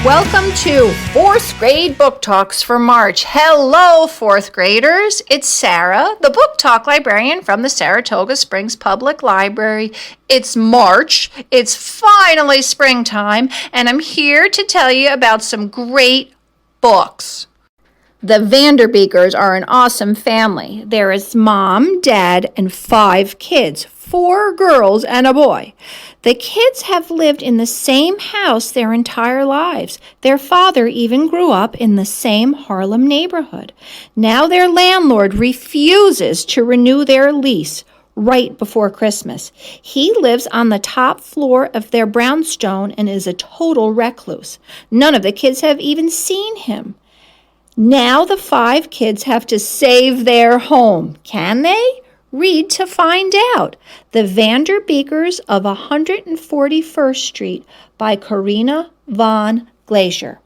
Welcome to 4th grade book talks for March. Hello, 4th graders. It's Sarah, the book talk librarian from the Saratoga Springs Public Library. It's March. It's finally springtime, and I'm here to tell you about some great books. The Vanderbeekers are an awesome family. There is mom, dad, and 5 kids, 4 girls and a boy. The kids have lived in the same house their entire lives. Their father even grew up in the same Harlem neighborhood. Now their landlord refuses to renew their lease right before Christmas. He lives on the top floor of their brownstone and is a total recluse. None of the kids have even seen him. Now the 5 kids have to save their home. Can they? Read to find out. The Vanderbeekers of 141st Street by Karina von Glacier.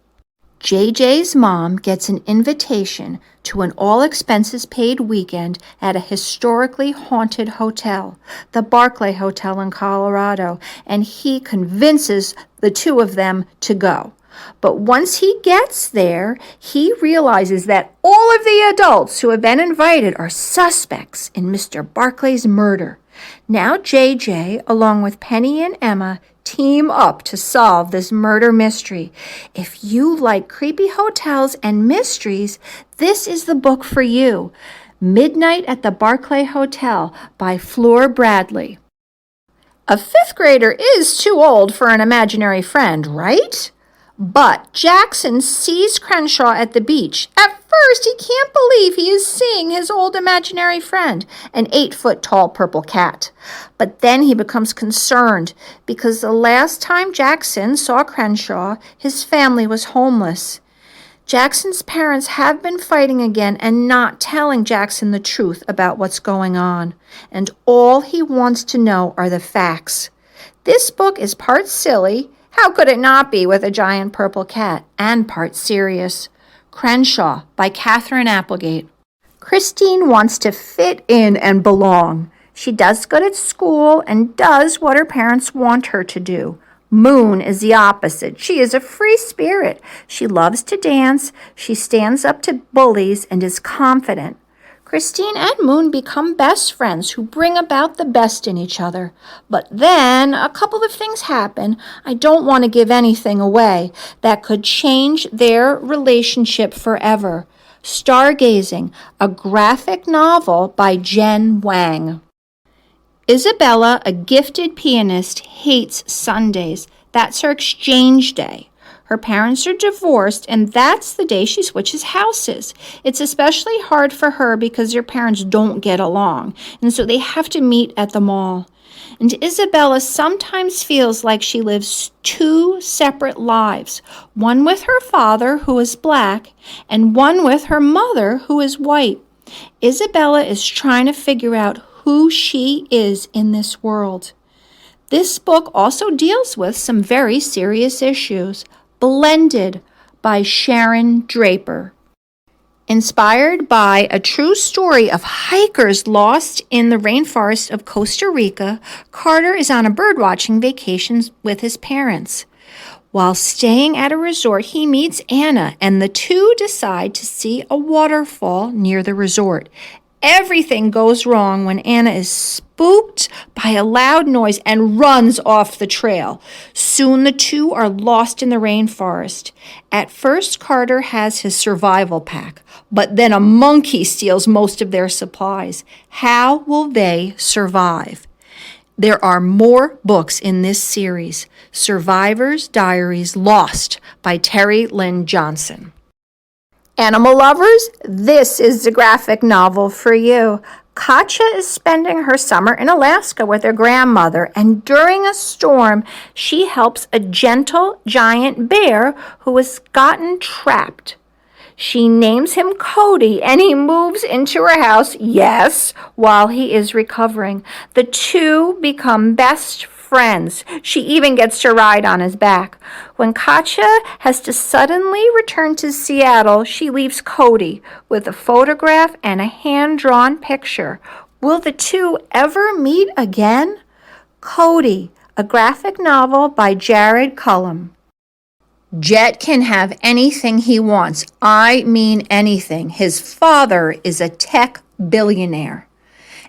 JJ's mom gets an invitation to an all-expenses-paid weekend at a historically haunted hotel, the Barclay Hotel in Colorado, and he convinces the 2 of them to go. But once he gets there, he realizes that all of the adults who have been invited are suspects in Mr. Barclay's murder. Now JJ, along with Penny and Emma, team up to solve this murder mystery. If you like creepy hotels and mysteries, this is the book for you. Midnight at the Barclay Hotel by Fleur Bradley. A 5th grader is too old for an imaginary friend, right? But Jackson sees Crenshaw at the beach. At first, he can't believe he is seeing his old imaginary friend, an 8-foot-tall purple cat. But then he becomes concerned because the last time Jackson saw Crenshaw, his family was homeless. Jackson's parents have been fighting again and not telling Jackson the truth about what's going on. And all he wants to know are the facts. This book is part silly. How could it not be with a giant purple cat? And part serious. Crenshaw by Katherine Applegate. Christine wants to fit in and belong. She does good at school and does what her parents want her to do. Moon is the opposite. She is a free spirit. She loves to dance. She stands up to bullies and is confident. Christine and Moon become best friends who bring about the best in each other. But then a couple of things happen. I don't want to give anything away that could change their relationship forever. Stargazing, a graphic novel by Jen Wang. Isabella, a gifted pianist, hates Sundays. That's her exchange day. Her parents are divorced, and that's the day she switches houses. It's especially hard for her because her parents don't get along, and so they have to meet at the mall. And Isabella sometimes feels like she lives 2 separate lives, one with her father, who is black, and one with her mother, who is white. Isabella is trying to figure out who she is in this world. This book also deals with some very serious issues. Blended by Sharon Draper. Inspired by a true story of hikers lost in the rainforest of Costa Rica, Carter is on a birdwatching vacation with his parents. While staying at a resort, he meets Anna, and the 2 decide to see a waterfall near the resort. Everything goes wrong when Anna is spooked by a loud noise and runs off the trail. Soon the 2 are lost in the rainforest. At first, Carter has his survival pack, but then a monkey steals most of their supplies. How will they survive? There are more books in this series. Survivor's Diaries Lost by Terry Lynn Johnson. Animal lovers, this is the graphic novel for you. Katya is spending her summer in Alaska with her grandmother, and during a storm, she helps a gentle giant bear who has gotten trapped. She names him Cody, and he moves into her house, yes, while he is recovering. The 2 become best friends. She even gets to ride on his back. When Katya has to suddenly return to Seattle, she leaves Cody with a photograph and a hand-drawn picture. Will the 2 ever meet again? Cody, a graphic novel by Jared Cullum. Jett can have anything he wants. I mean anything. His father is a tech billionaire.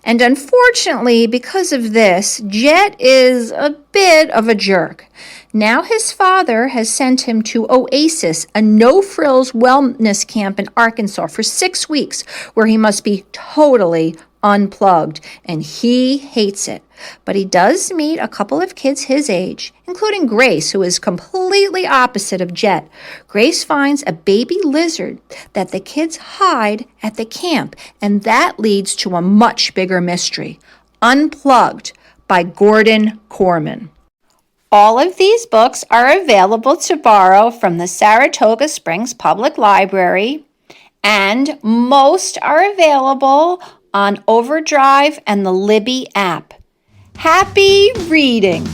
And unfortunately, because of this, Jett is a bit of a jerk. Now his father has sent him to Oasis, a no-frills wellness camp in Arkansas for 6 weeks, where he must be totally unplugged, and he hates it. But he does meet a couple of kids his age, including Grace, who is completely opposite of Jett. Grace finds a baby lizard that the kids hide at the camp, and that leads to a much bigger mystery. Unplugged by Gordon Corman. All of these books are available to borrow from the Saratoga Springs Public Library, and most are available on Overdrive and the Libby app. Happy reading!